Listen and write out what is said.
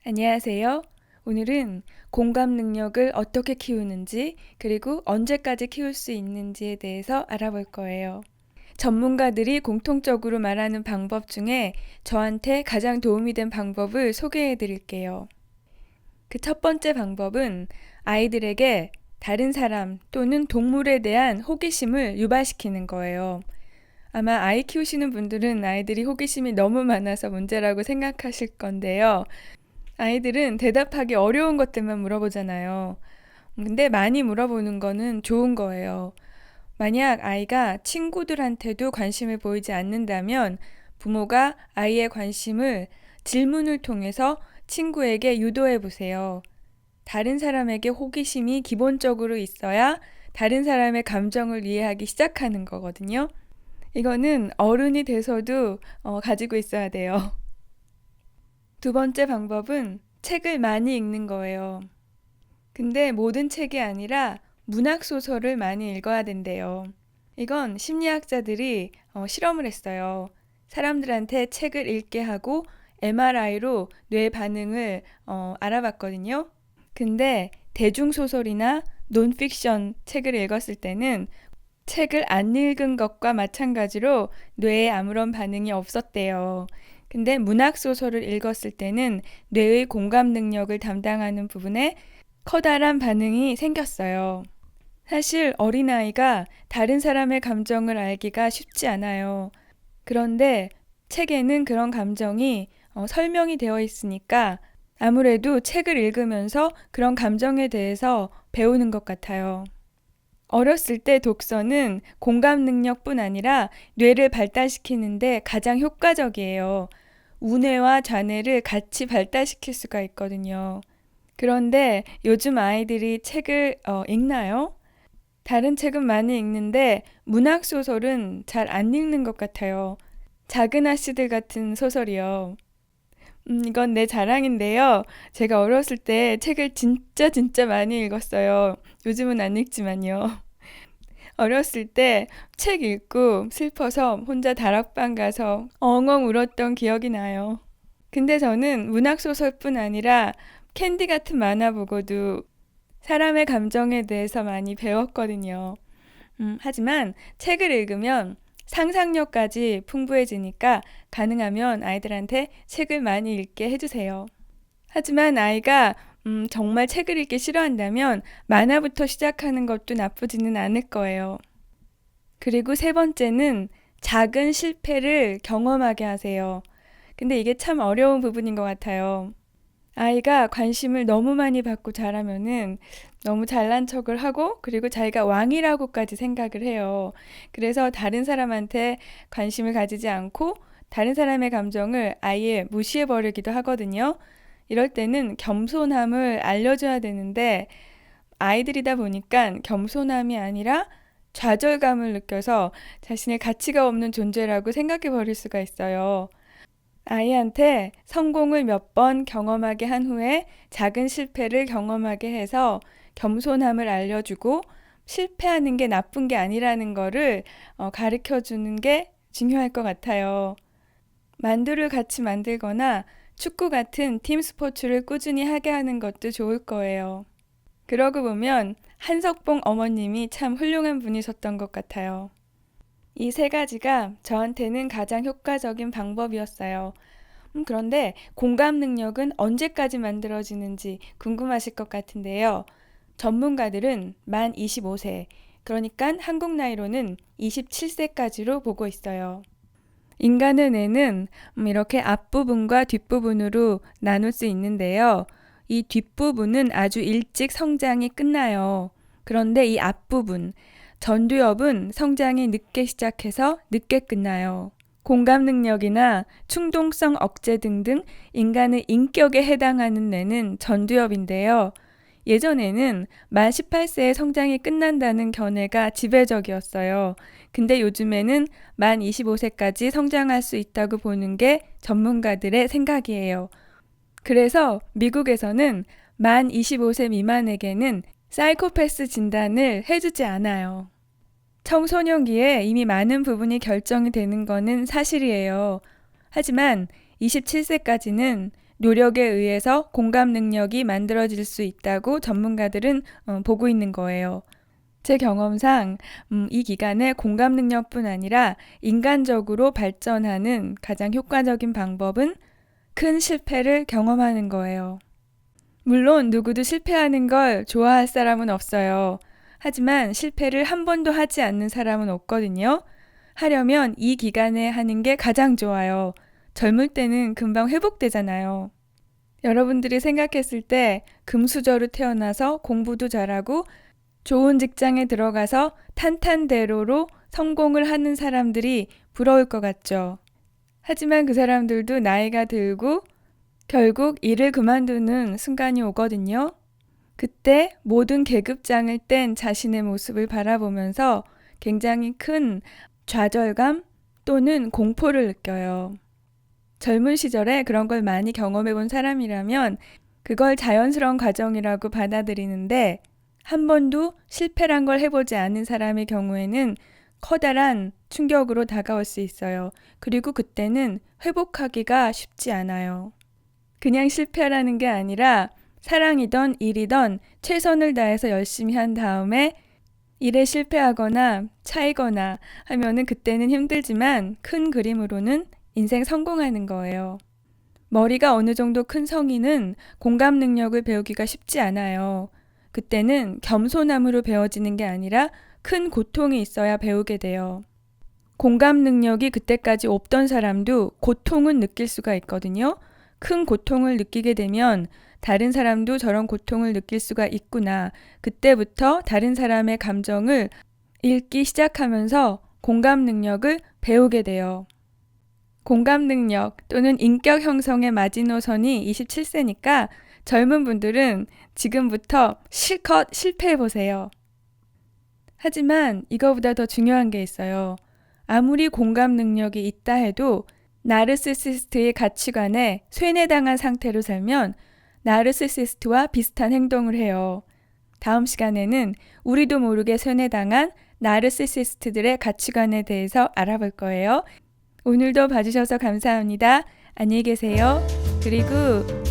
안녕하세요. 오늘은 공감 능력을 어떻게 키우는지, 그리고 언제까지 키울 수 있는지에 대해서 알아볼 거예요. 전문가들이 공통적으로 말하는 방법 중에 저한테 가장 도움이 된 방법을 소개해 드릴게요. 그 첫 번째 방법은 아이들에게 다른 사람 또는 동물에 대한 호기심을 유발시키는 거예요. 아마 아이 키우시는 분들은 아이들이 호기심이 너무 많아서 문제라고 생각하실 건데요. 아이들은 대답하기 어려운 것들만 물어보잖아요. 근데 많이 물어보는 거는 좋은 거예요. 만약 아이가 친구들한테도 관심을 보이지 않는다면 부모가 아이의 관심을 질문을 통해서 친구에게 유도해 보세요. 다른 사람에게 호기심이 기본적으로 있어야 다른 사람의 감정을 이해하기 시작하는 거거든요. 이거는 어른이 돼서도 가지고 있어야 돼요. 두 번째 방법은 책을 많이 읽는 거예요. 근데 모든 책이 아니라 문학소설을 많이 읽어야 된대요. 이건 심리학자들이 실험을 했어요. 사람들한테 책을 읽게 하고 MRI로 뇌 반응을 알아봤거든요. 근데 대중소설이나 논픽션 책을 읽었을 때는 책을 안 읽은 것과 마찬가지로 뇌에 아무런 반응이 없었대요. 근데 문학소설을 읽었을 때는 뇌의 공감 능력을 담당하는 부분에 커다란 반응이 생겼어요. 사실 어린아이가 다른 사람의 감정을 알기가 쉽지 않아요. 그런데 책에는 그런 감정이 설명이 되어 있으니까 아무래도 책을 읽으면서 그런 감정에 대해서 배우는 것 같아요. 어렸을 때 독서는 공감 능력뿐 아니라 뇌를 발달시키는데 가장 효과적이에요. 우뇌와 좌뇌를 같이 발달시킬 수가 있거든요. 그런데 요즘 아이들이 책을 읽나요? 다른 책은 많이 읽는데 문학소설은 잘 안 읽는 것 같아요. 작은 아씨들 같은 소설이요. 이건 내 자랑인데요. 제가 어렸을 때 책을 진짜 많이 읽었어요. 요즘은 안 읽지만요. 어렸을 때 책 읽고 슬퍼서 혼자 다락방 가서 엉엉 울었던 기억이 나요. 근데 저는 문학소설뿐 아니라 캔디 같은 만화 보고도 사람의 감정에 대해서 많이 배웠거든요. 하지만 책을 읽으면 상상력까지 풍부해지니까 가능하면 아이들한테 책을 많이 읽게 해주세요. 하지만 아이가 정말 책을 읽기 싫어한다면 만화부터 시작하는 것도 나쁘지는 않을 거예요. 그리고 세 번째는 작은 실패를 경험하게 하세요. 근데 이게 참 어려운 부분인 것 같아요. 아이가 관심을 너무 많이 받고 자라면은 너무 잘난 척을 하고 그리고 자기가 왕이라고까지 생각을 해요. 그래서 다른 사람한테 관심을 가지지 않고 다른 사람의 감정을 아예 무시해버리기도 하거든요. 이럴 때는 겸손함을 알려줘야 되는데 아이들이다 보니까 겸손함이 아니라 좌절감을 느껴서 자신의 가치가 없는 존재라고 생각해 버릴 수가 있어요. 아이한테 성공을 몇 번 경험하게 한 후에 작은 실패를 경험하게 해서 겸손함을 알려주고 실패하는 게 나쁜 게 아니라는 거를 가르쳐 주는 게 중요할 것 같아요. 만두를 같이 만들거나 축구 같은 팀 스포츠를 꾸준히 하게 하는 것도 좋을 거예요. 그러고 보면 한석봉 어머님이 참 훌륭한 분이셨던 것 같아요. 이 세 가지가 저한테는 가장 효과적인 방법이었어요. 그런데 공감 능력은 언제까지 만들어지는지 궁금하실 것 같은데요. 전문가들은 만 25세, 그러니까 한국 나이로는 27세까지로 보고 있어요. 인간의 뇌는 이렇게 앞부분과 뒷부분으로 나눌 수 있는데요. 이 뒷부분은 아주 일찍 성장이 끝나요. 그런데 이 앞부분, 전두엽은 성장이 늦게 시작해서 늦게 끝나요. 공감 능력이나 충동성 억제 등등 인간의 인격에 해당하는 뇌는 전두엽인데요. 예전에는 만 18세에 성장이 끝난다는 견해가 지배적이었어요. 근데 요즘에는 만 25세까지 성장할 수 있다고 보는 게 전문가들의 생각이에요. 그래서 미국에서는 만 25세 미만에게는 사이코패스 진단을 해주지 않아요. 청소년기에 이미 많은 부분이 결정이 되는 거는 사실이에요. 하지만 27세까지는 노력에 의해서 공감 능력이 만들어질 수 있다고 전문가들은 보고 있는 거예요. 제 경험상 이 기간에 공감 능력뿐 아니라 인간적으로 발전하는 가장 효과적인 방법은 큰 실패를 경험하는 거예요. 물론 누구도 실패하는 걸 좋아할 사람은 없어요. 하지만 실패를 한 번도 하지 않는 사람은 없거든요. 하려면 이 기간에 하는 게 가장 좋아요. 젊을 때는 금방 회복되잖아요. 여러분들이 생각했을 때 금수저로 태어나서 공부도 잘하고 좋은 직장에 들어가서 탄탄대로로 성공을 하는 사람들이 부러울 것 같죠. 하지만 그 사람들도 나이가 들고 결국 일을 그만두는 순간이 오거든요. 그때 모든 계급장을 뗀 자신의 모습을 바라보면서 굉장히 큰 좌절감 또는 공포를 느껴요. 젊은 시절에 그런 걸 많이 경험해 본 사람이라면 그걸 자연스러운 과정이라고 받아들이는데 한 번도 실패란 걸 해보지 않은 사람의 경우에는 커다란 충격으로 다가올 수 있어요. 그리고 그때는 회복하기가 쉽지 않아요. 그냥 실패라는 게 아니라 사랑이던 일이던 최선을 다해서 열심히 한 다음에 일에 실패하거나 차이거나 하면은 그때는 힘들지만 큰 그림으로는 인생 성공하는 거예요. 머리가 어느 정도 큰 성인은 공감 능력을 배우기가 쉽지 않아요. 그때는 겸손함으로 배워지는 게 아니라 큰 고통이 있어야 배우게 돼요. 공감 능력이 그때까지 없던 사람도 고통은 느낄 수가 있거든요. 큰 고통을 느끼게 되면 다른 사람도 저런 고통을 느낄 수가 있구나. 그때부터 다른 사람의 감정을 읽기 시작하면서 공감 능력을 배우게 돼요. 공감 능력 또는 인격 형성의 마지노선이 27세니까 젊은 분들은 지금부터 실컷 실패해보세요. 하지만 이거보다 더 중요한 게 있어요. 아무리 공감 능력이 있다 해도 나르시시스트의 가치관에 쇠뇌당한 상태로 살면 나르시시스트와 비슷한 행동을 해요. 다음 시간에는 우리도 모르게 쇠뇌당한 나르시시스트들의 가치관에 대해서 알아볼 거예요. 오늘도 봐주셔서 감사합니다. 안녕히 계세요. 그리고